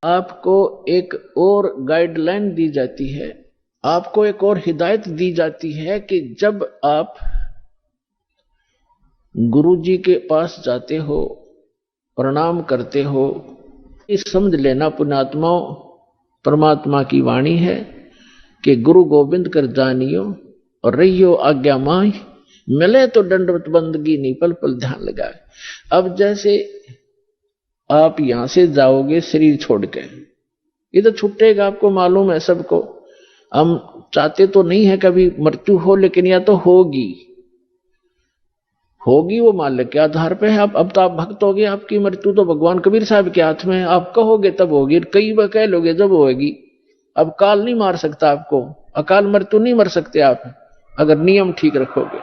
आपको एक और गाइडलाइन दी जाती है, आपको एक और हिदायत दी जाती है कि जब आप गुरु जी के पास जाते हो, प्रणाम करते हो, इस समझ लेना पुण्यात्माओं, परमात्मा की वाणी है कि गुरु गोविंद कर जानियो और रहियो आज्ञा माही, मिले तो दंडवत बंदगी नहीं पल पल ध्यान लगाए। अब जैसे आप यहां से जाओगे शरीर छोड़ के, ये तो छूटेगा, आपको मालूम है सबको। हम चाहते तो नहीं है कभी मृत्यु हो, लेकिन या तो होगी होगी, वो माल्य के आधार पे है। अब तो आप भक्त हो गए, आपकी मृत्यु तो भगवान कबीर साहब के हाथ में है। आप कहोगे तब होगी, कई बार कह लोगे जब होगी। अब काल नहीं मार सकता आपको, अकाल मृत्यु नहीं मर सकते आप, अगर नियम ठीक रखोगे।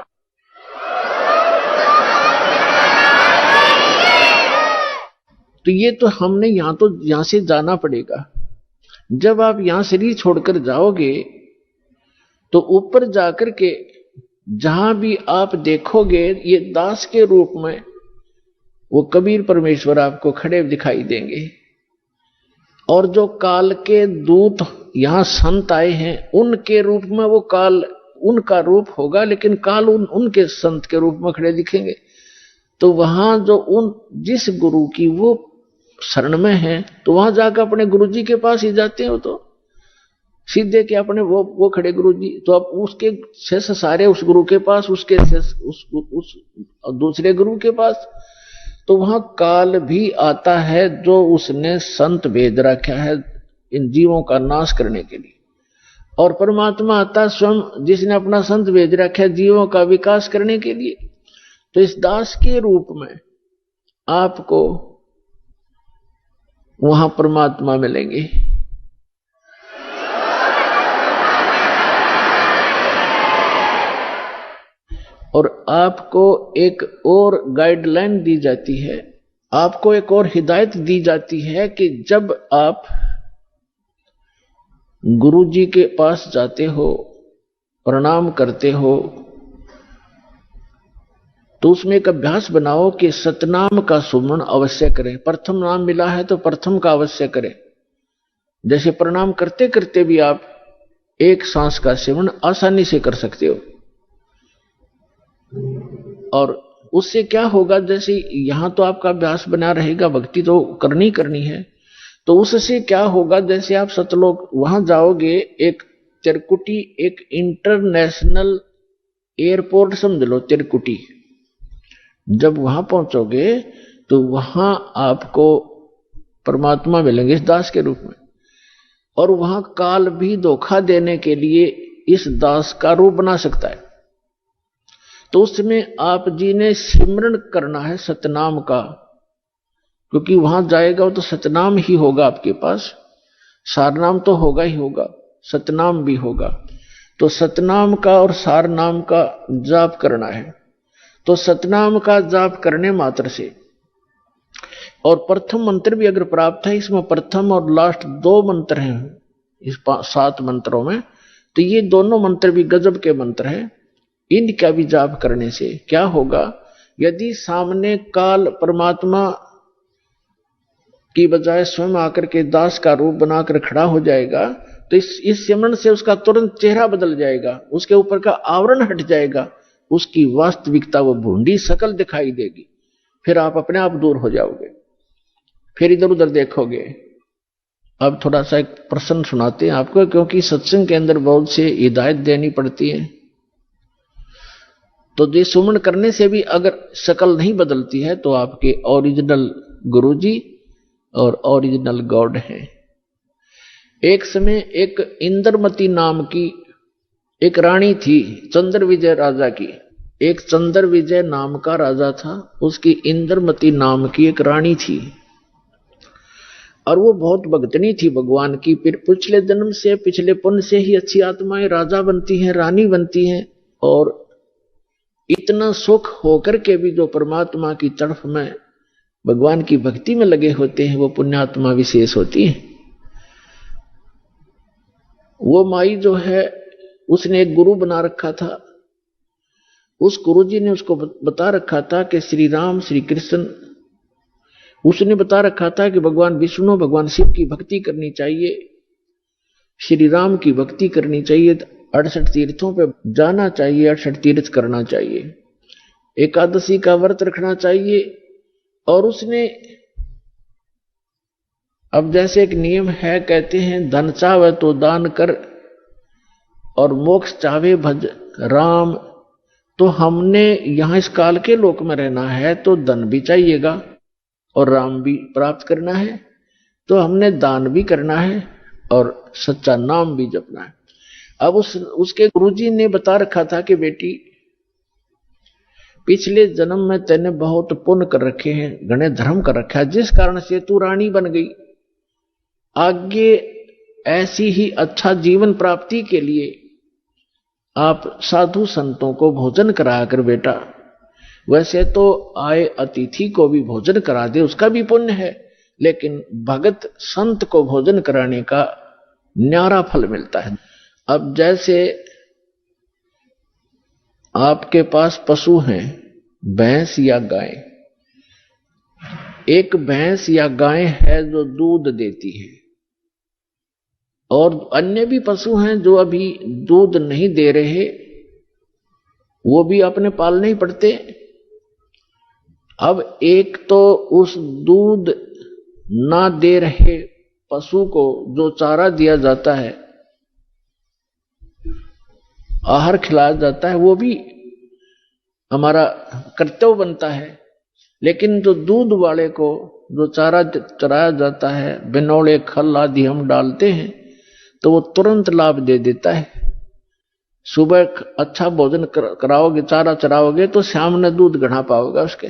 तो ये तो हमने यहां से जाना पड़ेगा। जब आप यहां शरीर छोड़कर जाओगे तो ऊपर जाकर के जहां भी आप देखोगे ये दास के रूप में वो कबीर परमेश्वर आपको खड़े दिखाई देंगे। और जो काल के दूत यहां संत आए हैं उनके रूप में वो काल उनका रूप होगा, लेकिन काल उनके संत के रूप में खड़े दिखेंगे। तो वहां जो जिस गुरु की वो शरण में है, तो वहां जाकर अपने गुरु जी के पास ही जाते हो, तो सीधे के अपने वो खड़े गुरु जी, तो अब उसके शेष सारे उस गुरु के पास, उसके शेष उस दूसरे गुरु के पास। तो वहां काल भी आता है जो उसने संत भेज रखा है इन जीवों का नाश करने के लिए, और परमात्मा आता स्वयं जिसने अपना संत भेज रखा है जीवों का विकास करने के लिए। तो इस दास के रूप में आपको वहां परमात्मा मिलेंगे। और आपको एक और गाइडलाइन दी जाती है, आपको एक और हिदायत दी जाती है कि जब आप गुरु जी के पास जाते हो, प्रणाम करते हो, तो उसमें एक अभ्यास बनाओ कि सतनाम का सुमरण अवश्य करें। प्रथम नाम मिला है तो प्रथम का अवश्य करें। जैसे प्रणाम करते करते भी आप एक सांस का सेवन आसानी से कर सकते हो। और उससे क्या होगा, जैसे यहां तो आपका अभ्यास बना रहेगा, भक्ति तो करनी है, तो उससे क्या होगा, जैसे आप सतलोक वहां जाओगे, एक चिरकुटी, एक इंटरनेशनल एयरपोर्ट समझ लो चिरकुटी। जब वहां पहुंचोगे तो वहां आपको परमात्मा मिलेंगे इस दास के रूप में, और वहां काल भी धोखा देने के लिए इस दास का रूप बना सकता है। तो उसमें आप जी ने सिमरण करना है सतनाम का, क्योंकि वहां जाएगा तो सतनाम ही होगा आपके पास, सारनाम तो होगा ही होगा, सतनाम भी होगा। तो सतनाम का और सारनाम का जाप करना है। तो सतनाम का जाप करने मात्र से, और प्रथम मंत्र भी अगर प्राप्त है, इसमें प्रथम और लास्ट 2 मंत्र हैं इस 7 मंत्रों में, तो ये दोनों मंत्र भी गजब के मंत्र हैं। इनका भी जाप करने से क्या होगा, यदि सामने काल परमात्मा की बजाय स्वयं आकर के दास का रूप बनाकर खड़ा हो जाएगा, तो इस सिमरन से उसका तुरंत चेहरा बदल जाएगा, उसके ऊपर का आवरण हट जाएगा, उसकी वास्तविकता वो भूंडी शकल दिखाई देगी। फिर आप अपने आप दूर हो जाओगे, फिर इधर उधर देखोगे। अब थोड़ा सा एक प्रश्न सुनाते हैं आपको, क्योंकि सत्संग के अंदर बहुत से हिदायत देनी पड़ती है। तो ये सुमन करने से भी अगर शकल नहीं बदलती है तो आपके ओरिजिनल गुरुजी और ओरिजिनल गॉड हैं। एक समय एक इंद्रमती नाम की एक रानी थी, चंद्र विजय राजा की। एक चंद्र विजय नाम का राजा था, उसकी इंद्रमती नाम की एक रानी थी, और वो बहुत भक्तनी थी भगवान की। फिर पिछले जन्म से, पिछले पुण्य से ही अच्छी आत्माएं राजा बनती हैं, रानी बनती हैं, और इतना सुख होकर के भी जो परमात्मा की तरफ में भगवान की भक्ति में लगे होते हैं वो पुण्यात्मा विशेष होती है। वो माई जो है उसने एक गुरु बना रखा था। उस गुरु जी ने उसको बता रखा था कि श्री राम श्री कृष्ण उसने बता रखा था कि भगवान विष्णु भगवान शिव की भक्ति करनी चाहिए, श्री राम की भक्ति करनी चाहिए, 68 तीर्थों पे जाना चाहिए, 68 तीर्थ करना चाहिए, एकादशी का व्रत रखना चाहिए। और उसने अब जैसे एक नियम है, कहते हैं धन चाहे तो दान कर और मोक्ष चाहे भज राम। तो हमने यहां इस काल के लोक में रहना है तो धन भी चाहिएगा और राम भी प्राप्त करना है, तो हमने दान भी करना है और सच्चा नाम भी जपना है। अब उसके गुरुजी ने बता रखा था कि बेटी पिछले जन्म में तेने बहुत पुण्य कर रखे हैं, घने धर्म कर रखा है, जिस कारण से तू रानी बन गई। आगे ऐसी ही अच्छा जीवन प्राप्ति के लिए आप साधु संतों को भोजन करा कर बेटा, वैसे तो आए अतिथि को भी भोजन करा दे, उसका भी पुण्य है, लेकिन भगत संत को भोजन कराने का न्यारा फल मिलता है। अब जैसे आपके पास पशु हैं, भैंस या गाय, एक भैंस या गाय है जो दूध देती है और अन्य भी पशु हैं जो अभी दूध नहीं दे रहे, वो भी अपने पालने ही पड़ते। अब एक तो उस दूध ना दे रहे पशु को जो चारा दिया जाता है, आहार खिलाया जाता है, वो भी हमारा कर्तव्य बनता है। लेकिन जो दूध वाले को जो चारा चराया जाता है, बिनौले खल आदि हम डालते हैं, तो वो तुरंत लाभ दे देता है। सुबह अच्छा भोजन कराओगे, चारा चराओगे, तो शाम में दूध घड़ा पाओगे उसके।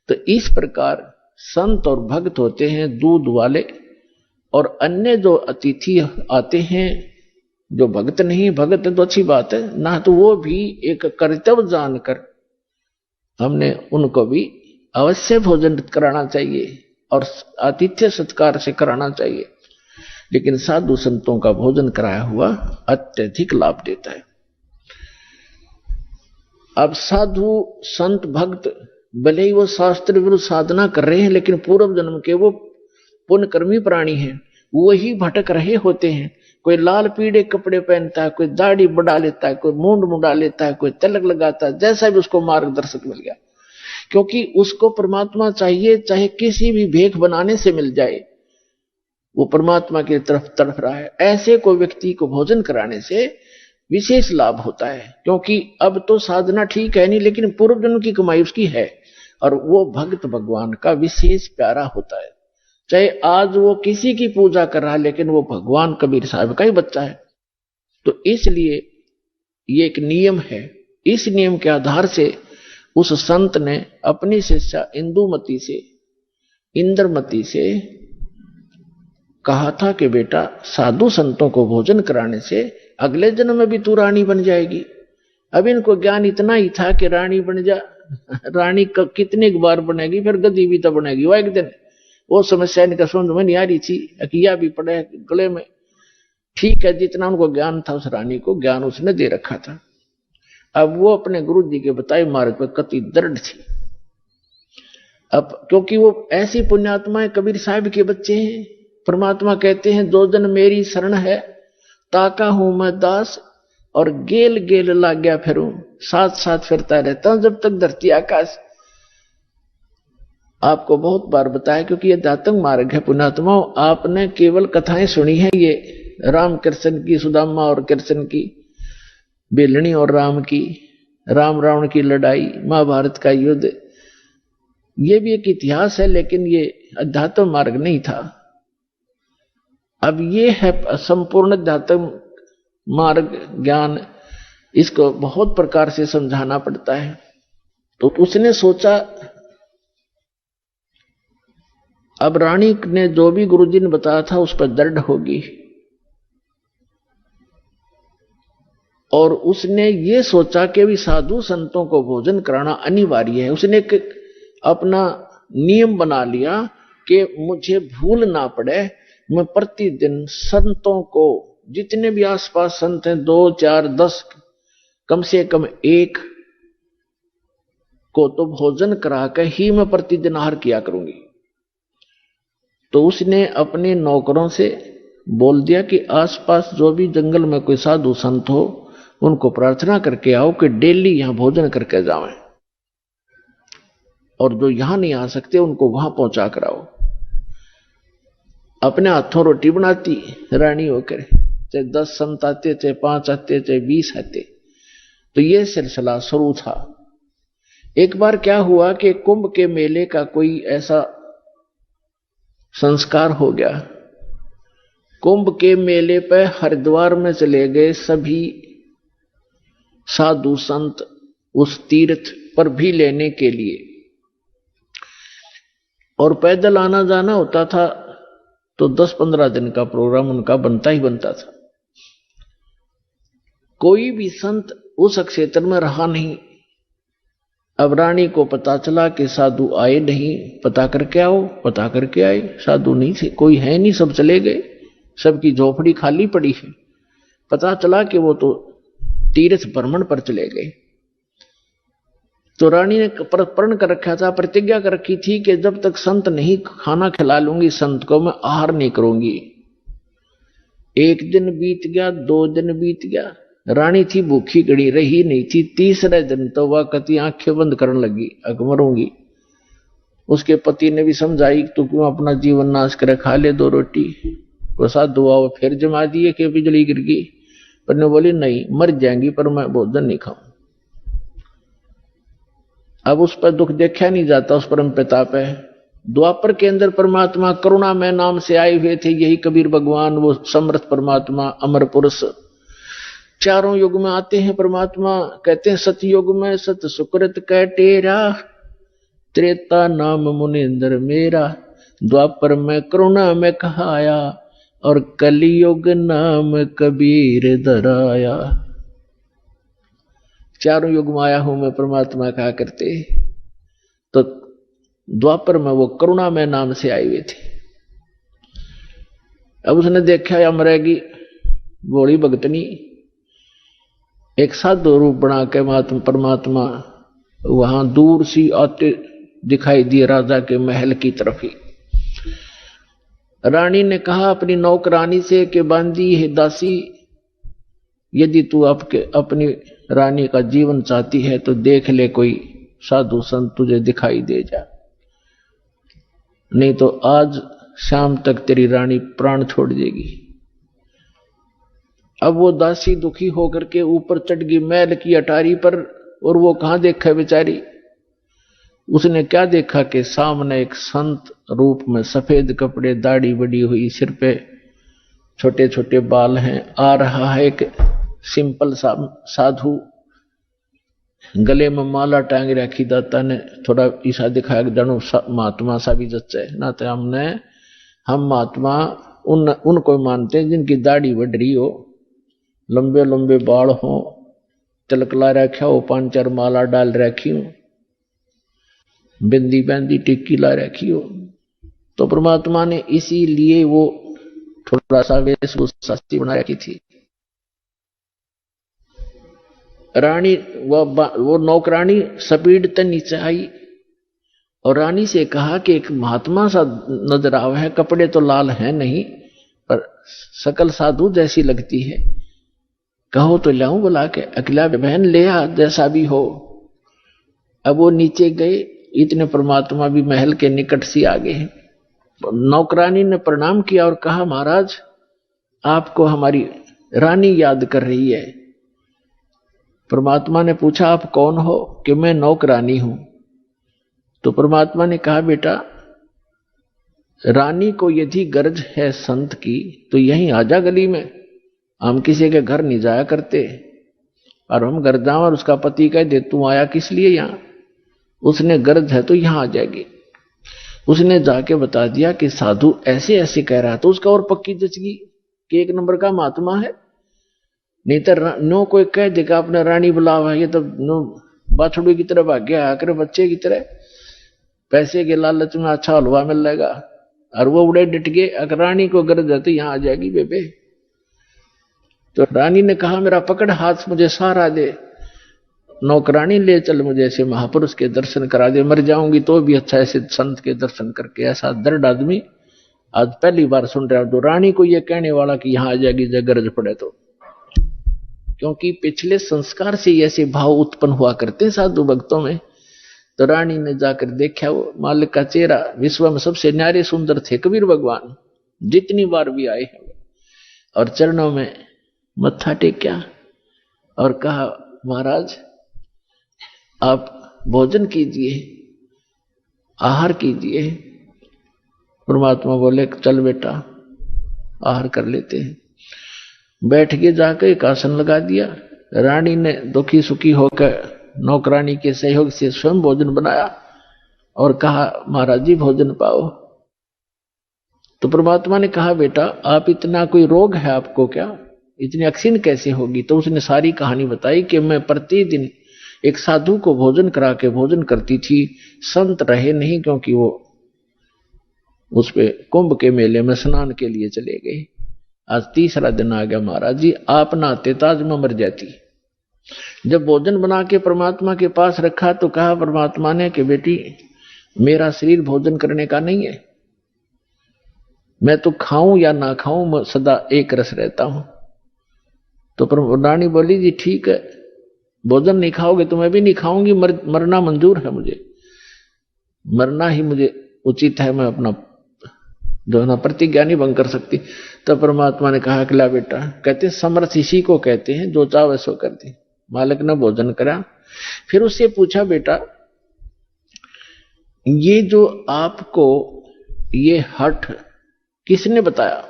तो इस प्रकार संत और भक्त होते हैं दूध वाले, और अन्य जो अतिथि आते हैं जो भक्त नहीं, भक्त है तो अच्छी बात है ना, तो वो भी एक कर्तव्य जानकर हमने उनको भी अवश्य भोजन कराना चाहिए और आतिथ्य सत्कार से कराना चाहिए। लेकिन साधु संतों का भोजन कराया हुआ अत्यधिक लाभ देता है। अब साधु संत भक्त भले ही वो शास्त्र विरुद्ध साधना कर रहे हैं, लेकिन पूर्व जन्म के वो पुण्यकर्मी प्राणी हैं, वही भटक रहे होते हैं। कोई लाल पीले कपड़े पहनता है, कोई दाढ़ी बढ़ा लेता है, कोई मूंड मुंडा लेता है, कोई तिलक लगाता है, जैसा भी उसको मार्गदर्शक मिल गया, क्योंकि उसको परमात्मा चाहिए, चाहे किसी भी भेख बनाने से मिल जाए, वो परमात्मा की तरफ तड़फ रहा है। ऐसे कोई व्यक्ति को भोजन कराने से विशेष लाभ होता है, क्योंकि अब तो साधना ठीक है नहीं, लेकिन पूर्व जन्म की कमाई उसकी है, और वो भक्त भगवान का विशेष प्यारा होता है। चाहे आज वो किसी की पूजा कर रहा है, लेकिन वो भगवान कबीर साहब का ही बच्चा है। तो इसलिए ये एक नियम है। इस नियम के आधार से उस संत ने अपनी शिष्या इंदुमती से, इंद्रमती से कहा था कि बेटा साधु संतों को भोजन कराने से अगले जन्म में भी तू रानी बन जाएगी। अब इनको ज्ञान इतना ही था कि रानी बन जा, रानी कितने बार बनेगी, फिर गद्दी भी तो बनेगी। वो एक दिन वो समस्या इनका समझ में नहीं आ रही थी, अकिया भी पड़े गले में। ठीक है, जितना उनको ज्ञान था उस रानी को ज्ञान उसने दे रखा था। अब वो अपने गुरु जी के बताए मार्ग पर कति दृढ़ थी। अब क्योंकि वो ऐसी पुण्यात्माएं कबीर साहब के बच्चे हैं, परमात्मा कहते हैं दो जन मेरी शरण है, ताका हूं मैं दास और गेल गेल लाग गया फिरूं, साथ साथ फिरता रहता हूं जब तक धरती आकाश। आपको बहुत बार बताया, क्योंकि ये दातंग मार्ग है पुण्यात्माओं। आपने केवल कथाएं सुनी है, ये राम कृष्ण की, सुदामा और कृष्ण की, बेलनी और राम की, राम रावण की लड़ाई, महाभारत का युद्ध, ये भी एक इतिहास है, लेकिन ये अध्यात्म मार्ग नहीं था। अब ये है संपूर्ण अध्यात्म मार्ग ज्ञान, इसको बहुत प्रकार से समझाना पड़ता है। तो उसने सोचा, अब रानी ने जो भी गुरुजी ने बताया था उस पर दृढ़ होगी, और उसने ये सोचा कि भी साधु संतों को भोजन कराना अनिवार्य है। उसने एक अपना नियम बना लिया कि मुझे भूल ना पड़े, मैं प्रतिदिन संतों को, जितने भी आसपास संत हैं, 2, 4, 10, कम से कम एक को तो भोजन करा कर ही मैं प्रतिदिन आहार किया करूंगी। तो उसने अपने नौकरों से बोल दिया कि आसपास जो भी जंगल में कोई साधु संत हो उनको प्रार्थना करके आओ कि डेली यहां भोजन करके जावें, और जो यहां नहीं आ सकते उनको वहां पहुंचा कर आओ। अपने हाथों रोटी बनाती रानी होकर, चाहे 10 संत आते, चाहे 5 आते, चाहे 20 आते। तो यह सिलसिला शुरू था। एक बार क्या हुआ कि कुंभ के मेले का कोई ऐसा संस्कार हो गया। कुंभ के मेले पर हरिद्वार में चले गए सभी साधु संत उस तीर्थ पर भी लेने के लिए, और पैदल आना जाना होता था तो 10-15 दिन का प्रोग्राम उनका बनता ही बनता था। कोई भी संत उस क्षेत्र में रहा नहीं। अब रानी को पता चला कि साधु आए नहीं, पता करके आओ। पता करके आए, साधु नहीं थे, कोई है नहीं, सब चले गए, सबकी झोपड़ी खाली पड़ी है। पता चला कि वो तो तीर्थ भ्रमण पर चले गए। तो रानी ने प्रण कर रखा था, प्रतिज्ञा कर रखी थी कि जब तक संत नहीं खाना खिला लूंगी संत को, मैं आहार नहीं करूंगी। 1 दिन बीत गया, 2 दिन बीत गया, रानी थी भूखी गड़ी, रही नहीं थी। तीसरे दिन तो वह कति आंखें बंद करने लगी, अब मरूंगी। उसके पति ने भी समझाई, तू क्यों अपना जीवन नाश करे, खा ले 2 रोटी। वो साधु हुआ, फिर जमा दिए कि बिजली गिर गई, पर ने बोली नहीं, मर जाएंगी पर मैं भोजन नहीं खाऊं। अब उस पर दुख देखा नहीं जाता, उस परम प्रताप है। द्वापर के अंदर परमात्मा करुणा में नाम से आए हुए थे, यही कबीर भगवान, वो समर्थ परमात्मा, अमर पुरुष। चारों युग में आते हैं परमात्मा। कहते हैं सतयुग में सत सुकृत कह टेरा, त्रेता नाम मुनिंदर मेरा, द्वापर में करुणा में कहाया, और कलियुग नाम कबीर धराया। चारों युग में आया हूं मैं, परमात्मा कहा करते। तो द्वापर में वो करुणा में नाम से आए हुए थे। अब उसने देखा या मरेगी बोली भगतनी, एक साधु रूप बना के परमात्मा वहां दूर सी आते दिखाई दिए, राजा के महल की तरफ ही। रानी ने कहा अपनी नौकरानी से कि बांदी है दासी, यदि तू अपनी रानी का जीवन चाहती है तो देख ले कोई साधु संत तुझे दिखाई दे जा, नहीं तो आज शाम तक तेरी रानी प्राण छोड़ देगी। अब वो दासी दुखी होकर के ऊपर चढ़ गई महल की अटारी पर, और वो कहां देखा बेचारी। उसने क्या देखा कि सामने एक संत रूप में, सफेद कपड़े, दाढ़ी बड़ी हुई, सिर पे छोटे छोटे बाल हैं, आ रहा है एक सिंपल साधु, गले में माला टांग रखी। दाता ने थोड़ा ईसा दिखाया कि जानो महात्मा सा भी जच्चा है ना, तो हम महात्मा उनको मानते हैं जिनकी दाढ़ी बढ़ रही हो, लंबे लंबे बाल हो, तिलक ला रखा हो, 5-4 माला डाल रखी हो, बिंदी बैंदी टिक्की ला रखी हो। तो परमात्मा ने इसीलिए वो थोड़ा सा वेशभूषा बना रखी थी। रानी वो नौकरानी स्पीड तक नीचे आई और रानी से कहा कि एक महात्मा सा नजर आवा है, कपड़े तो लाल हैं नहीं पर सकल साधु जैसी लगती है, कहो तो लाऊं बुला के। अकेला बहन ले आ जैसा भी हो। अब वो नीचे गए, इतने परमात्मा भी महल के निकट से आ गए। नौकरानी ने प्रणाम किया और कहा महाराज आपको हमारी रानी याद कर रही है। परमात्मा ने पूछा आप कौन हो? कि मैं नौकरानी हूं। तो परमात्मा ने कहा बेटा रानी को यदि गरज है संत की तो यहीं आजा गली में, हम किसी के घर नहीं जाया करते, और हम घर जाओ और उसका पति कह दे तू आया किस लिए यहां, उसने गरज है तो यहां आ जाएगी। उसने जाके बता दिया कि साधु ऐसे ऐसे कह रहा, तो उसका और पक्की जचगी कि 1 नंबर का महात्मा है। नहीं तो नो कोई कह देगा अपने रानी बुलावा, ये तो नो बाछड़ू की तरह भाग गया आकर बच्चे की तरह, पैसे के लालच में अच्छा हलवा मिल जाएगा, और वो उड़े डट गए अगर रानी को गरज है तो यहां आ जाएगी बेबे। तो रानी ने कहा मेरा पकड़ हाथ मुझे सहारा दे, नौकरानी ले चल मुझे ऐसे महापुरुष के दर्शन करा दे, मर जाऊंगी तो भी अच्छा ऐसे संत के दर्शन करके। ऐसा दृढ़ आदमी आज पहली बार सुन रहा हूं तो रानी को यह कहने वाला कि यहां आ जाएगी जब गरज पड़े तो, क्योंकि पिछले संस्कार से ऐसे भाव उत्पन्न हुआ करते हैं साधु भक्तों में। तो रानी ने जाकर देखा वो मालिक का चेहरा, विश्व में सबसे न्यारे सुंदर थे कबीर भगवान, जितनी बार भी आए हैं, और चरणों में मत्था टेका और कहा महाराज आप भोजन कीजिए, आहार कीजिए। परमात्मा बोले चल बेटा आहार कर लेते हैं। बैठ के जाकर एक आसन लगा दिया। रानी ने दुखी सुखी होकर नौकरानी के सहयोग से स्वयं भोजन बनाया और कहा महाराज जी भोजन पाओ। तो परमात्मा ने कहा बेटा आप इतना कोई रोग है आपको क्या, इतनी अक्षीण कैसे होगी? तो उसने सारी कहानी बताई कि मैं प्रतिदिन एक साधु को भोजन करा के भोजन करती थी, संत रहे नहीं क्योंकि वो उस पे कुंभ के मेले में स्नान के लिए चले गए। आज तीसरा दिन आ गया महाराज जी, आप नहाते ताज में मर जाती। जब भोजन बना के परमात्मा के पास रखा तो कहा परमात्मा ने कि बेटी मेरा शरीर भोजन करने का नहीं है, मैं तो खाऊं या ना खाऊं मैं सदा एक रस रहता हूं। तो रानी बोली जी ठीक है, भोजन नहीं खाओगे तो मैं भी नहीं खाऊंगी, मरना मंजूर है मुझे, मरना ही मुझे उचित है, मैं अपना जो है ना प्रतिज्ञा नहीं भंग कर सकती। तो परमात्मा ने कहा कि ला बेटा, कहते समर्थ इसी को कहते हैं जो चाहे सो कर दे। मालिक ने भोजन करा, फिर उससे पूछा बेटा ये जो आपको ये हठ किसने बताया?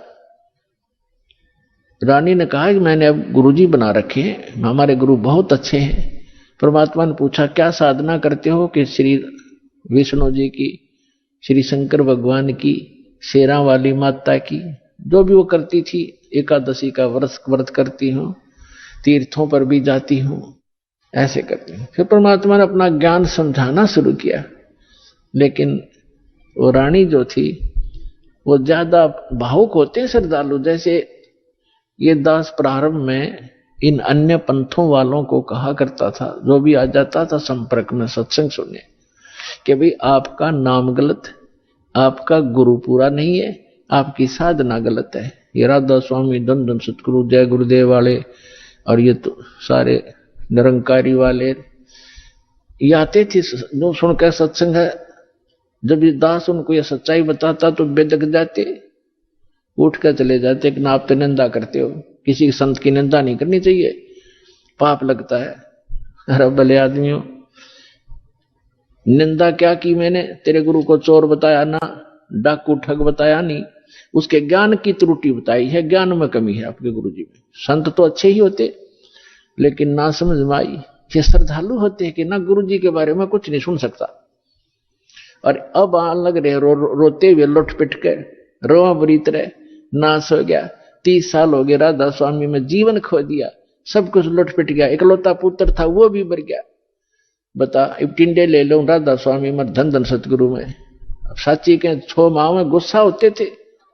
रानी ने कहा कि मैंने अब गुरुजी बना रखे हैं, हमारे गुरु बहुत अच्छे हैं। परमात्मा ने पूछा क्या साधना करते हो? कि श्री विष्णु जी की, श्री शंकर भगवान की, शेरा वाली माता की, जो भी वो करती थी, एकादशी का व्रत करती हूँ, तीर्थों पर भी जाती हूँ, ऐसे करती हूँ। फिर परमात्मा ने अपना ज्ञान समझाना शुरू किया, लेकिन वो रानी जो थी वो ज्यादा भावुक होते हैं श्रद्धालु। जैसे ये दास प्रारंभ में इन अन्य पंथों वालों को कहा करता था, जो भी आ जाता था संपर्क में सत्संग सुनने, कि भाई आपका नाम गलत, आपका गुरु पूरा नहीं है, आपकी साधना गलत है। ये राधा स्वामी, धन सतगुरु, जय गुरुदेव वाले और ये तो सारे निरंकारी वाले ये आते थे जो सुनकर सत्संग है। जब ये दास उनको ये सच्चाई बताता तो बेदक जाते, उठ कर चले जाते कि ना आप तो निंदा करते हो, किसी संत की निंदा नहीं करनी चाहिए, पाप लगता है। अरे भले आदमियों, निंदा क्या की मैंने? तेरे गुरु को चोर बताया ना, डाकू ठग बताया नहीं, उसके ज्ञान की त्रुटि बताई है, ज्ञान में कमी है आपके गुरु जी में। संत तो अच्छे ही होते लेकिन ना समझ में आई। ये श्रद्धालु होते हैं कि ना गुरु जी के बारे में कुछ नहीं सुन सकता, और अब आने लग रहे रोते हुए लुट पिट के, रोआ बरीत रहे, नाश हो गया। 30 साल हो गए राधा स्वामी में जीवन खो दिया, सब कुछ लुट पिट गया, इकलौता पुत्र था वो भी मर गया। बता अब टिंडे ले लो राधा स्वामी में, धन सतगुरु में। साची के 6 माह में गुस्सा होते थे।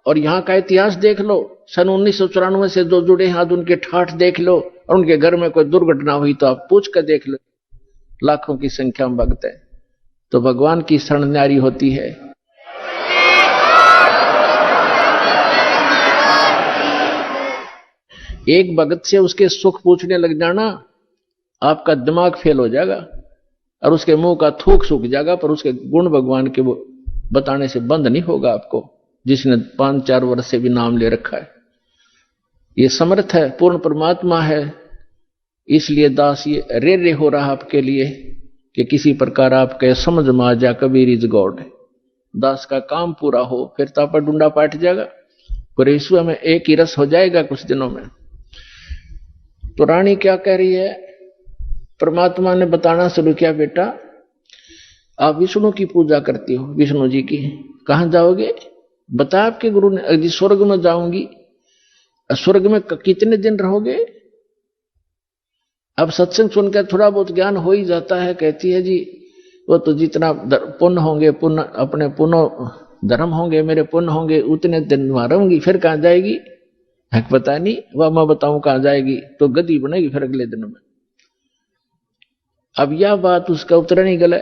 और यहाँ का इतिहास देख लो, सन 1994 से जो जुड़े हैं आज उनके ठाठ देख लो, और उनके घर में कोई दुर्घटना हुई तो आप पूछ कर देख लो, लाखों की संख्या में भक्त है। तो भगवान की शरण न्यारी होती है। एक भगत से उसके सुख पूछने लग जाना, आपका दिमाग फेल हो जाएगा और उसके मुंह का थूक सूख जाएगा, पर उसके गुण भगवान के वो बताने से बंद नहीं होगा आपको, जिसने 5-4 वर्ष से भी नाम ले रखा है। ये समर्थ है, पूर्ण परमात्मा है, इसलिए दास ये रे हो रहा आपके लिए कि किसी प्रकार आपके समझ में आ जा कबीर इज गॉड। दास का काम पूरा हो, फिर तापा डूंडा पाट जाएगा, पर ईश्वर में एक ही रस हो जाएगा कुछ दिनों में। तो रानी क्या कह रही है? परमात्मा ने बताना शुरू किया, बेटा आप विष्णु की पूजा करती हो, विष्णु जी की, कहां जाओगे? बता आपके गुरु ने। जी स्वर्ग में जाऊंगी। स्वर्ग में कितने दिन रहोगे? अब सत्संग सुनकर थोड़ा बहुत ज्ञान हो ही जाता है। कहती है जी वो तो जितना पुण्य होंगे, पुण्य अपने पुण्य धर्म होंगे, मेरे पुण्य होंगे, उतने दिन वहां रहूंगी। फिर कहां जाएगी? है पता नहीं, वह मैं बताऊं कहां जाएगी, तो गद्दी बनेगी फिर अगले दिन में। अब यह बात उसका उत्तर नहीं गला।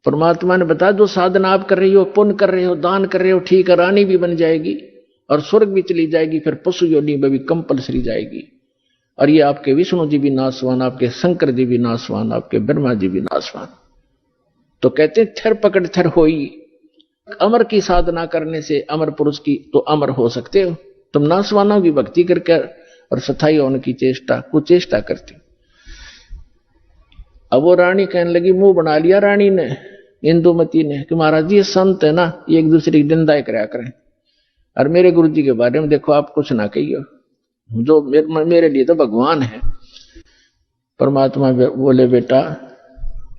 परमात्मा ने बताया जो साधना आप कर रही हो, पुण्य कर रहे हो, दान कर रहे हो, ठीक है, रानी भी बन जाएगी और स्वर्ग भी चली जाएगी, फिर पशु योनि में भी कंपलसरी जाएगी। और ये आपके विष्णु जी भी नाशवान, आपके शंकर जी भी नाशवान, आपके ब्रह्मा जी भी नाशवान। तो कहते थर पकड़ थर होई, अमर की साधना करने से अमर पुरुष की तो अमर हो सकते हो। तुम नाशवानों की भक्ति करके और सथाई होने की चेष्टा कुचेष्टा करती। अब वो रानी कहने लगी, मुंह बना लिया रानी ने, इंदुमती ने, कि महाराज जी ये संत है ना, ये एक दूसरे की निंदा कराया करें, और मेरे गुरु जी के बारे में देखो आप कुछ ना कहियो, जो मेरे लिए तो भगवान है। परमात्मा बोले, बेटा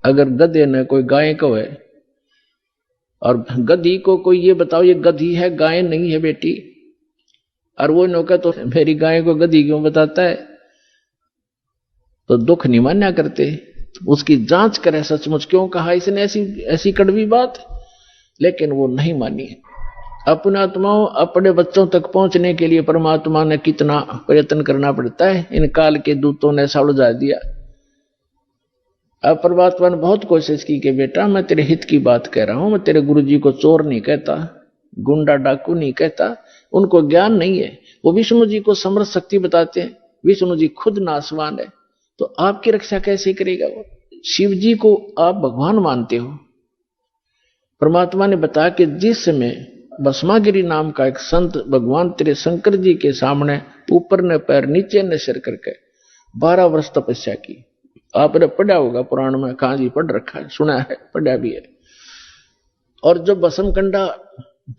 अगर गधे ने कोई गाय को है और गधी को कोई ये बताओ ये गधी है गाय नहीं है बेटी, और वो नौका तो मेरी गाय को गधी क्यों बताता है, तो दुख नहीं मान्या करते। उसकी जांच करे सचमुच क्यों कहा इसने ऐसी ऐसी कड़वी बात, लेकिन वो नहीं मानी। अपने आत्माओं अपने बच्चों तक पहुंचने के लिए परमात्मा ने कितना प्रयत्न करना पड़ता है, इन काल के दूतों ने ऐसा उलझा दिया। अब परमात्मा ने बहुत कोशिश की कि बेटा मैं तेरे हित की बात कह रहा हूं, मैं तेरे गुरु जी को चोर नहीं कहता, गुंडा डाकू नहीं कहता, उनको ज्ञान नहीं है, वो विष्णु जी को समर्थ शक्ति बताते हैं, विष्णु जी खुद नाशवान है, तो आपकी रक्षा कैसे करेगा वो? शिव जी को आप भगवान मानते हो। परमात्मा ने बताया कि जिस समय भस्मागिरी नाम का एक संत भगवान तेरे शंकर जी के सामने ऊपर ने पैर नीचे ने सिर करके 12 वर्ष तपस्या की। आपने पढ़ा होगा पुराण में, कहां जी पढ़ रखा है, सुना है, पढ़ा भी है। और जब भस्म कंडा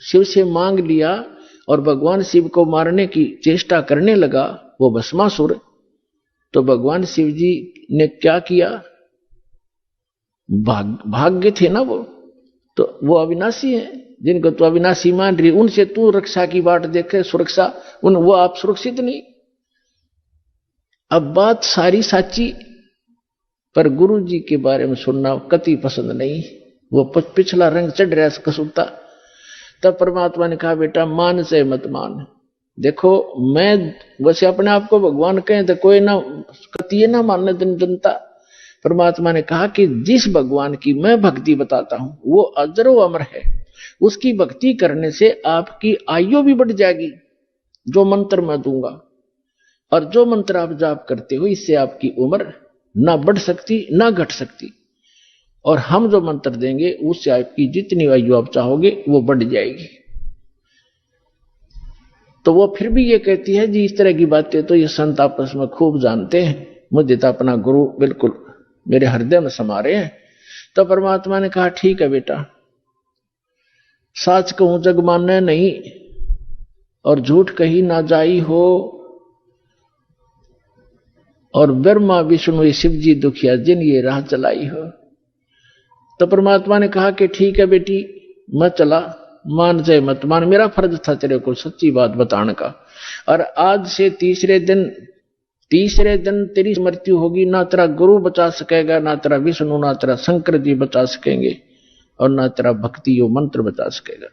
शिव से मांग लिया और भगवान शिव को मारने की चेष्टा करने लगा वो भस्मासुर, तो भगवान शिव जी ने क्या किया, भाग्य थे ना वो, तो वो अविनाशी है, जिनको तो अविनाशी मान रही उनसे तू रक्षा की बात देखे, सुरक्षा वो आप सुरक्षित नहीं। अब बात सारी साची, पर गुरु जी के बारे में सुनना कति पसंद नहीं, वो पिछला रंग चढ़ रहा है कसूता। तब परमात्मा ने कहा बेटा मान से मत मान, देखो मैं वैसे अपने आप को भगवान कहें तो कोई ना कतिये ना मानने जनता। परमात्मा ने कहा कि जिस भगवान की मैं भक्ति बताता हूं वो अजरो अमर है, उसकी भक्ति करने से आपकी आयु भी बढ़ जाएगी, जो मंत्र मैं दूंगा, और जो मंत्र आप जाप करते हो इससे आपकी उम्र ना बढ़ सकती ना घट सकती, और हम जो मंत्र देंगे उससे आपकी जितनी आयु आप चाहोगे वो बढ़ जाएगी। तो वो फिर भी ये कहती है जी इस तरह की बातें तो ये संत आपस में खूब जानते हैं, मुझे तो अपना गुरु बिल्कुल मेरे हृदय में समा रहे हैं। तो परमात्मा ने कहा ठीक है बेटा, साच कहूं जग मानने नहीं और झूठ कही ना जाई हो, और ब्रह्मा विष्णु शिव जी दुखिया जिन ये राह चलाई हो। तो परमात्मा ने कहा कि ठीक है बेटी मैं चला, मान जाए मत मान, मेरा फर्ज था तेरे को सच्ची बात बताने का, और आज से तीसरे दिन तेरी मृत्यु होगी, ना तेरा गुरु बचा सकेगा, ना तेरा विष्णु, ना तेरा शंकर जी बचा सकेंगे, और ना तेरा भक्ति यो मंत्र बचा सकेगा।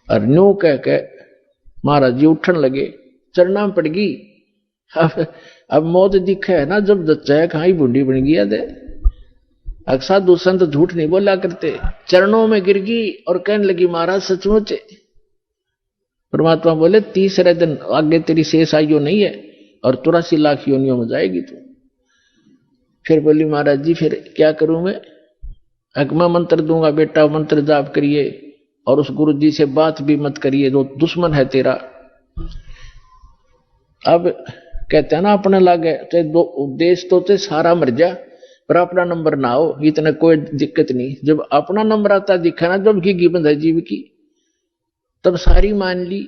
और न्यू कह के महाराज जी उठन लगे, चरना पड़ गई। अब मौत दिखे है ना, जब जच्चा कहां ही बूढ़ी बन गया दे। साधु संत झूठ नहीं बोला करते, चरणों में गिर गई और कहने लगी महाराज सचमुच। परमात्मा बोले तीसरे दिन आगे तेरी शेष आयु नहीं है और 83 लाख योनियों में जाएगी तू। फिर बोली महाराज जी फिर क्या करूं मैं? मैं मंत्र दूंगा बेटा, मंत्र जाप करिए और उस गुरु जी से बात भी मत करिए जो दुश्मन है तेरा। अब कहते हैं ना अपने लागे चाहे देश तो चाहे सारा मर जा पर अपना नंबर ना हो, इतना कोई दिक्कत नहीं। जब अपना नंबर आता दिखा ना जब की बंद है जीव की, तब सारी मान ली।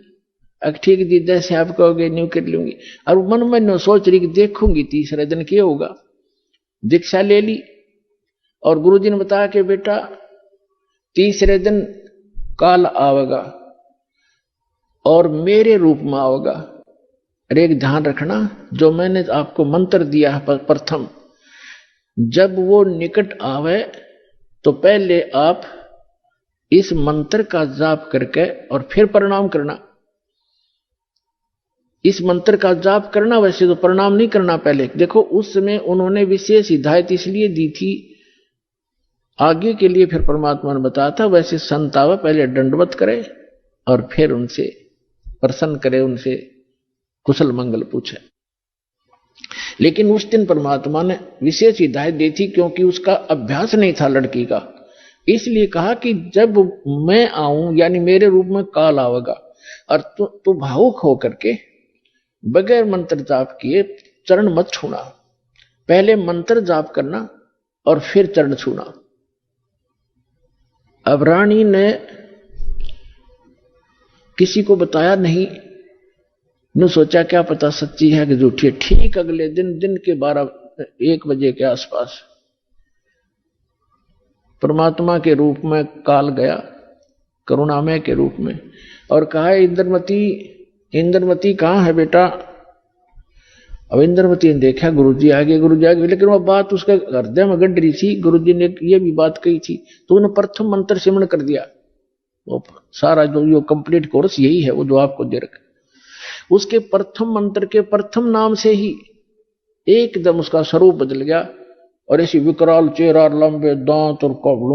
ठीक दी जैसे आप कहोगे न्यू कर लूंगी, और मन में नो सोच रही कि देखूंगी तीसरे दिन क्या होगा। दीक्षा ले ली और गुरुजी ने बताया कि बेटा तीसरे दिन काल आवेगा और मेरे रूप में आवेगा। अरे एक ध्यान रखना, जो मैंने आपको मंत्र दिया है प्रथम, जब वो निकट आवे तो पहले आप इस मंत्र का जाप करके और फिर प्रणाम करना। इस मंत्र का जाप करना, वैसे तो प्रणाम नहीं करना पहले। देखो उस समय उन्होंने विशेष हिदायत इसलिए दी थी, आगे के लिए फिर परमात्मा ने बताया था वैसे संत आवे पहले दंडवत करे और फिर उनसे प्रसन्न करे, उनसे कुशल मंगल पूछे। लेकिन उस दिन परमात्मा ने विशेष हिदायत दी थी, क्योंकि उसका अभ्यास नहीं था लड़की का, इसलिए कहा कि जब मैं आऊं यानी मेरे रूप में काल आवेगा और तू भावुक होकर के बगैर मंत्र जाप किए चरण मत छूना, पहले मंत्र जाप करना और फिर चरण छूना। अब रानी ने किसी को बताया नहीं, ने सोचा क्या पता सच्ची है कि झूठी है। ठीक अगले दिन के 12-1 बजे के आसपास परमात्मा के रूप में काल गया, करुणामय के रूप में, और कहा इंद्रमती कहाँ है बेटा। अब इंद्रमती ने देखा गुरुजी आगे, लेकिन वह बात उसके हृदय में गड़ रही थी। गुरुजी ने ये भी बात कही थी, तो उन्होंने प्रथम मंत्र सिमरण कर दिया। वो सारा जो कंप्लीट कोर्स यही है वो जो आपको दे रखा, उसके प्रथम मंत्र के प्रथम नाम से ही एकदम उसका स्वरूप बदल गया, और ऐसी विकराल चेहरा, लंबे दांत और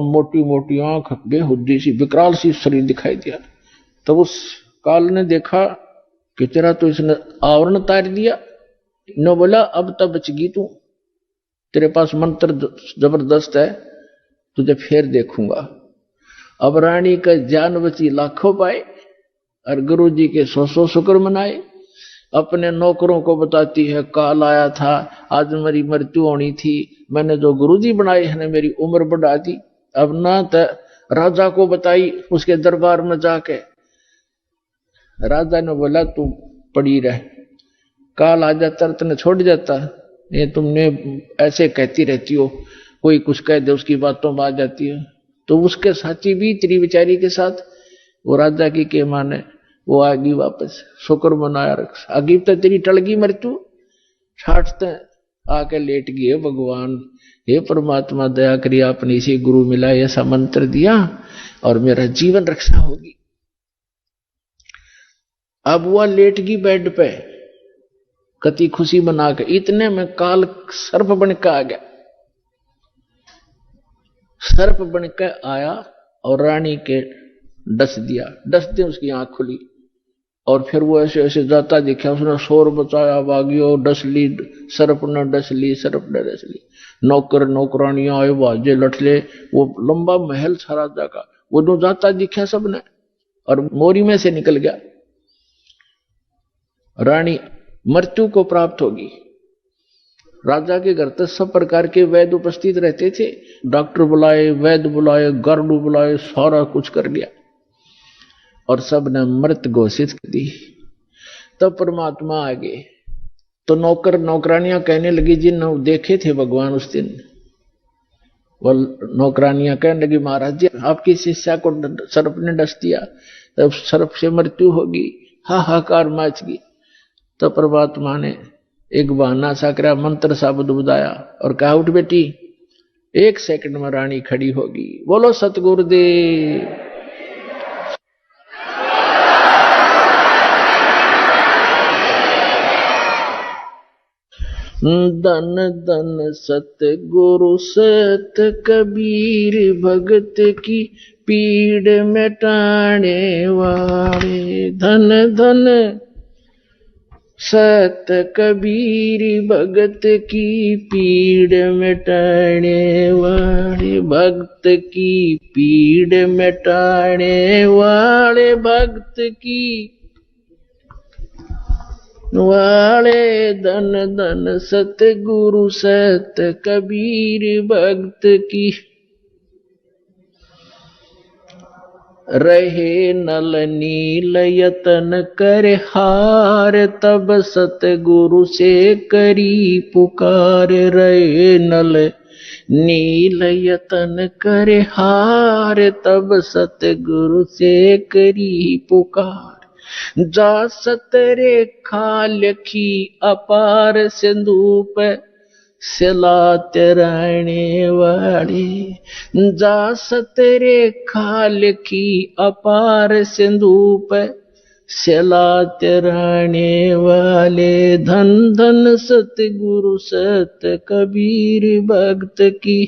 मोटी मोटी आंख, बेहुद्दी सी विकराल सी शरीर दिखाई दिया। तब उस काल ने देखा कि तेरा तो इसने आवरण तार दिया, न बोला अब तब बचगी तू, तेरे पास मंत्र जबरदस्त है, तुझे फिर देखूंगा। अब रानी का जान बची लाखों पाए और गुरु जी के 100 शुक्र मनाए। अपने नौकरों को बताती है काल आया था, आज मेरी मृत्यु होनी थी, मैंने जो गुरुजी बनाए हैं मेरी उम्र बढ़ा दी। अब ना तो राजा को बताई, उसके दरबार में जाके राजा ने बोला तू पड़ी रह, काल आ जाता तने छोड़ जाता, ये तुमने ऐसे कहती रहती हो, कोई कुछ कह दे उसकी बातों में आ जाती है। तो उसके साथी भी तेरी बेचारी के साथ वो राजा की के माने वो आगी वापस, शुक्र मनाया रख, आगी तो तेरी टलगी मृत्यु, छाटते आके लेट गए। भगवान हे परमात्मा दया करिए, आपने इसे गुरु मिला ऐसा मंत्र दिया और मेरा जीवन रक्षा होगी। अब वह लेट गई बेड पे कति खुशी बना के, इतने में काल सर्प बन के आ गया। सर्प बन के आया और रानी के डस दिया, डसते उसकी आंख खुली और फिर वो ऐसे ऐसे जाता दिखा, उसने शोर बचाया, भागियो डस ली, सर्प ने डस ली, सर्प ने डस ली। नौकर नौकरानियां आए, बाजे लठले, वो लंबा महल था राजा का, वो दो जाता दिखा सबने और मोरी में से निकल गया। रानी मृत्यु को प्राप्त होगी। राजा के घर तक सब प्रकार के वैद्य उपस्थित रहते थे, डॉक्टर बुलाए, वैद्य बुलाए, गार्ड बुलाए, सारा कुछ कर लिया और सब ने मृत घोषित कर दी। तब परमात्मा आ गए तो नौकर नौकरानियां कहने लगी, जिन देखे थे भगवान उस दिन, वो नौकरानियां कहने लगी महाराज जी आपकी शिष्या को सर्प ने डस दिया, तब सर्प से मृत्यु होगी, हाहाकार मच गई। तो परमात्मा ने एक बहाना सा करा, मंत्र सा बुदबुदाया और कहा उठ बेटी, 1 सेकंड में रानी खड़ी होगी। बोलो सतगुरुदेव। धन धन सतगुरु सत कबीर, भगत की पीड़ मिटाने वाले। धन धन सत कबीर, भगत की पीड़ मिटाने वाले, भक्त की पीड़ मिटाने वाले, भक्त की वाले। धन धन सतगुरु सत कबीर, भक्त की रहे नल नील यतन कर हार, तब सतगुरु से करी पुकार। रहे नल नील यतन कर हार, तब सतगुरु से करी पुकार। जा सतरे खालखी अपार, सिंधु पे सिलात रहने वाले। जा सतरे खालखी अपार, सिंधु पे सिलात रहने वाले। धन धन सतगुरु सत कबीर, भक्त की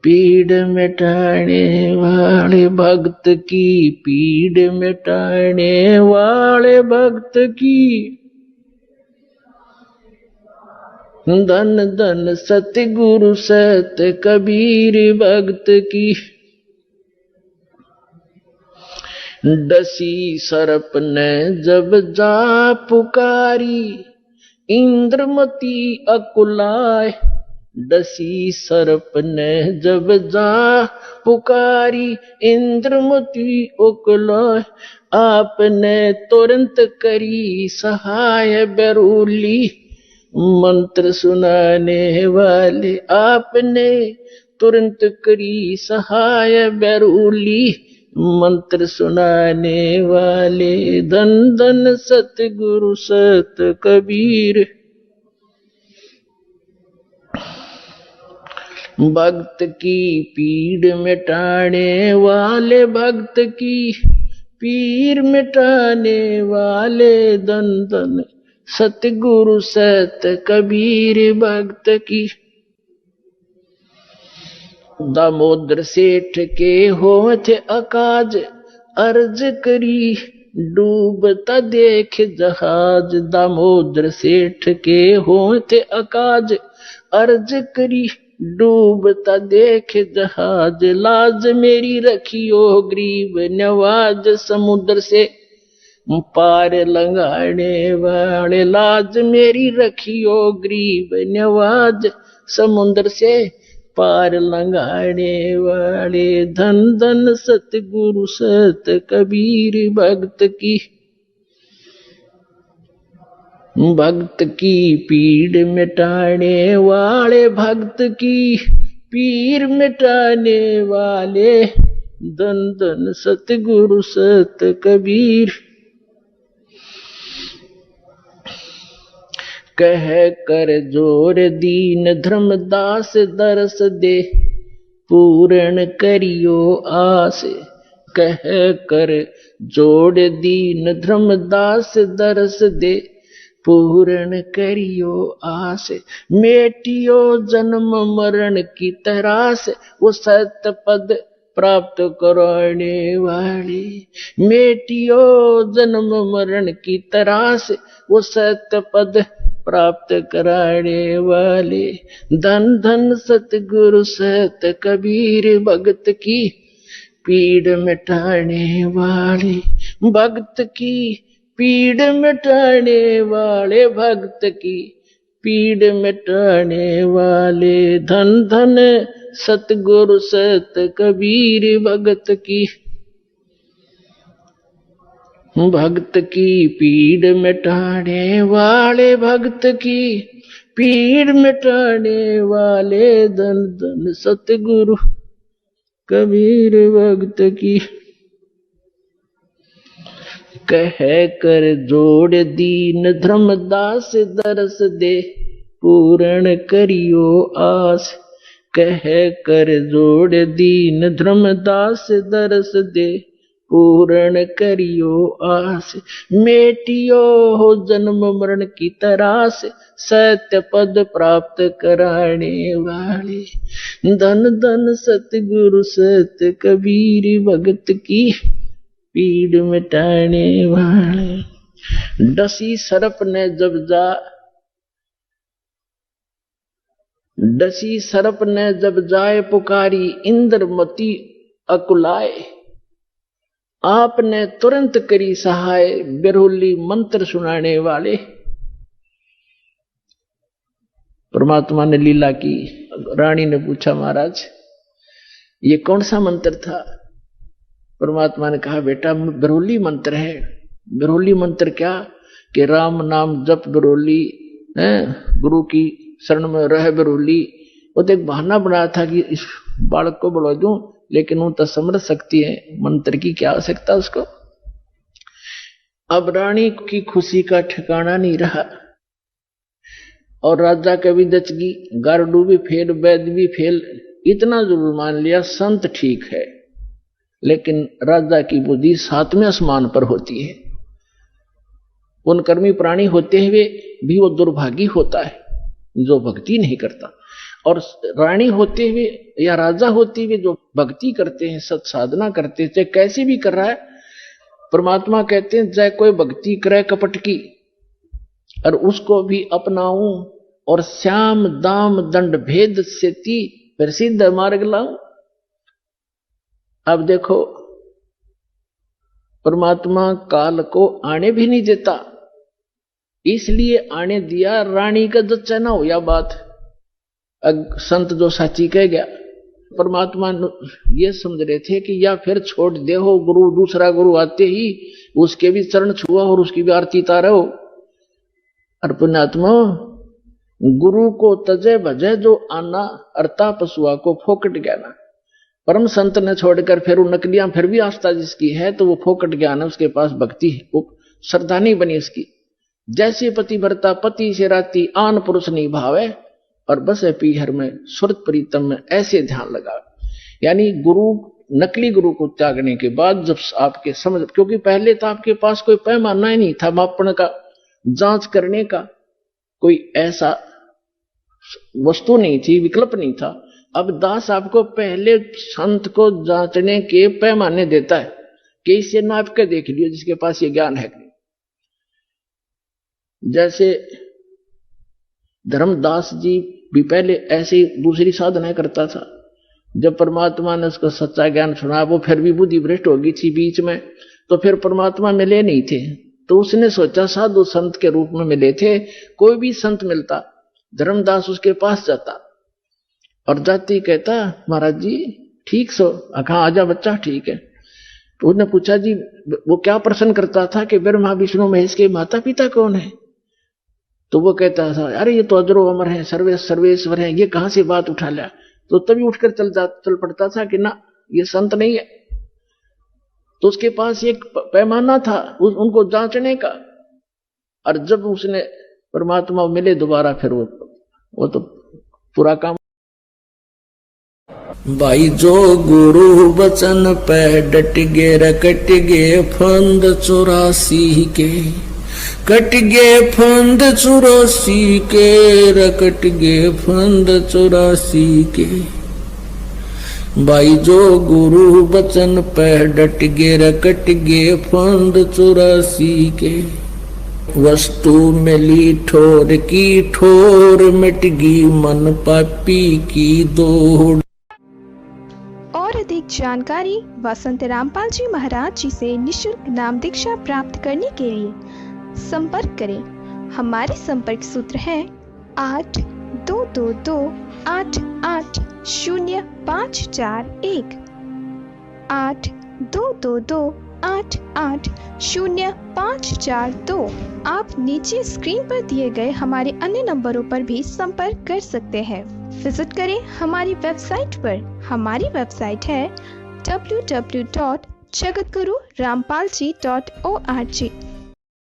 पीड़ मिटाने वाले भक्त की, पीड़ मिटाने वाले भक्त की, धन धन सतगुरु सत कबीर भक्त की। डसी सर्प ने जब जा पुकारी, इंद्रमती अकुलाए। डसी सर्प ने जब जा पुकारी, इंद्रमती अकुलाए। आपने तुरंत करी सहाय बेरूली, मंत्र सुनाने वाले। आपने तुरंत करी सहाय बेरूली, मंत्र सुनाने वाले। धन धन सतगुरु सत कबीर। भक्त की पीड़ मिटाने वाले, भक्त की पीर मिटाने वाले। धन धन सतगुरु सत कबीर भक्त की। दामोदर सेठ के होठ अकाज, अर्ज करी डूबता देख जहाज। दामोदर सेठ के होठ अकाज, अर्ज करी डूबता देख जहाज। लाज मेरी रखियो गरीब नवाज, समुद्र से पार लंघाने वाले। लाज मेरी रखियो गरीब नवाज, समुद्र से पार लंघाने वाले। धन धन सतगुरु सत कबीर भक्त की। भक्त की पीड़ मिटाने वाले, भक्त की पीर मिटाने वाले। धन धन सतगुरु सत कबीर। कह कर जोर दीन धर्मदास, दरस दे पूर्ण करियो आस। कह कर जोड़ दीन धर्मदास, दरस दे पूर्ण करियो आस। मेटियो जन्म मरण की तरास, वो सत्य पद प्राप्त कराने वाले। मेटियो जन्म मरण की तरास, वो सत्य पद प्राप्त कराने वाले। धन धन सतगुरु सत कबीर भक्त की पीड़ मिटाने वाले। भक्त की पीड़ मिटाने वाले, भक्त की पीड़ मिटाने वाले। धन धन सतगुरु सत कबीर भक्त की। भक्त की पीड़ मिटाने वाले, भक्त की पीड़ मिटाने वाले। धन धन सतगुरु कबीर भक्त की। कह कर जोड़ दीन धर्मदास, दरस दे पूर्ण करियो आस। कह कर जोड़ दीन धर्मदास, दरस दे पूर्ण करियो आस। मेटियो हो जन्म मरण की तरास, सत्य पद प्राप्त कराने वाले। धन धन सतगुरु सत कबीर भक्त की पीड़ मिटाने वाले। डसी सर्प ने जब जा, डसी सर्प ने जब जाए पुकारी, इंद्रमती अकुलाए। आपने तुरंत करी सहाय बिरहुली, मंत्र सुनाने वाले। परमात्मा ने लीला की। रानी ने पूछा महाराज ये कौन सा मंत्र था? परमात्मा ने कहा बेटा बिरहुली मंत्र है। बिरहुली मंत्र क्या कि राम नाम जप बिरहुली, गुरु की शरण में रह बिरहुली। वो तो एक बहाना बनाया था कि इस बालक को बढ़ा दूं, लेकिन वो तो समझ सकती है मंत्र की क्या आवश्यकता उसको। अब रानी की खुशी का ठिकाना नहीं रहा और राजा का भी दचगी, गारडू भी फेल, वैद्य भी फेल। इतना जरूर मान लिया संत ठीक है, लेकिन राजा की बुद्धि सातवें आसमान पर होती है। उन कर्मी प्राणी होते हुए भी वो दुर्भागी होता है जो भक्ति नहीं करता। और रानी होते हुए या राजा होते हुए जो भक्ति करते हैं, सत साधना करते हैं, चाहे कैसे भी कर रहा है, परमात्मा कहते हैं चाहे कोई भक्ति करे कपट की और उसको भी अपनाऊं और श्याम दाम दंड भेद से ती प्रसिद्ध मार्ग लाऊं। अब देखो परमात्मा काल को आने भी नहीं देता, इसलिए आने दिया रानी का जच्चा ना हो या बात। संत जो साची कह गया, परमात्मा ये समझ रहे थे कि या फिर छोड़ दे हो गुरु, दूसरा गुरु आते ही उसके भी चरण छुआ और उसकी भी आरती तारा हो। और पुण्यात्मा गुरु को तजे भजे जो आना, अर्ता पशुआ को फोकट ज्ञाना। परम संत ने छोड़कर फिर वो नकलियां फिर भी आस्था जिसकी है तो वो फोकट ज्ञान है, उसके पास भक्ति है, वो श्रद्धा नहीं बनी उसकी। जैसे पति भरता पति से राती आन पुरुष नहीं भावे और बस है पीहर में सुरत प्रीतम में, ऐसे ध्यान लगा। यानी गुरु, नकली गुरु को त्यागने के बाद जब आपके समझ, क्योंकि पहले तो आपके पास कोई पैमाना ही नहीं था मापन का, जांच करने का कोई ऐसा वस्तु नहीं थी, विकल्प नहीं था। अब दास आपको पहले संत को जांचने के पैमाने देता है कि इसे नाप के देख लियो जिसके पास ये ज्ञान है। जैसे धर्मदास जी भी पहले ऐसी दूसरी साधना करता था, जब परमात्मा ने उसको सच्चा ज्ञान सुना, वो फिर भी बुद्धि भ्रष्ट हो गई थी बीच में, तो फिर परमात्मा मिले नहीं थे, तो उसने सोचा साधु संत के रूप में मिले थे, कोई भी संत मिलता धर्मदास उसके पास जाता और जाती कहता महाराज जी ठीक सो, कहा आजा बच्चा ठीक है। तो उसने पूछा जी वो क्या प्रश्न करता था कि ब्रह्मा विष्णु महेश के माता पिता कौन है? तो वो कहता था अरे ये तो अजरो अमर है, सर्वेश्वर है, ये कहां से बात उठा लिया? तो तभी उठकर चल पड़ता था कि ना ये संत नहीं है। तो उसके पास एक पैमाना था उनको जांचने का, और जब उसने परमात्मा मिले दोबारा फिर वो तो पूरा काम। भाई जो गुरु वचन पे डट गे रकट गे फंद 84 के, कट गे फंद 84 के, रकट गे फंद 84 के। भाई जो गुरु वचन पे डट गे रकट गे फंद 84 के। वस्तु मिली ठोर की ठोर, मिट गई मन पापी की दौड़। और अधिक जानकारी वसंत रामपाल जी महाराज जी से निःशुल्क नाम दीक्षा प्राप्त करने के लिए संपर्क करें। हमारे संपर्क सूत्र हैं 8222880541, 8222880542। आप नीचे स्क्रीन पर दिए गए हमारे अन्य नंबरों पर भी संपर्क कर सकते हैं। विजिट करें हमारी वेबसाइट पर। हमारी वेबसाइट है www.jagatgururampalji.org।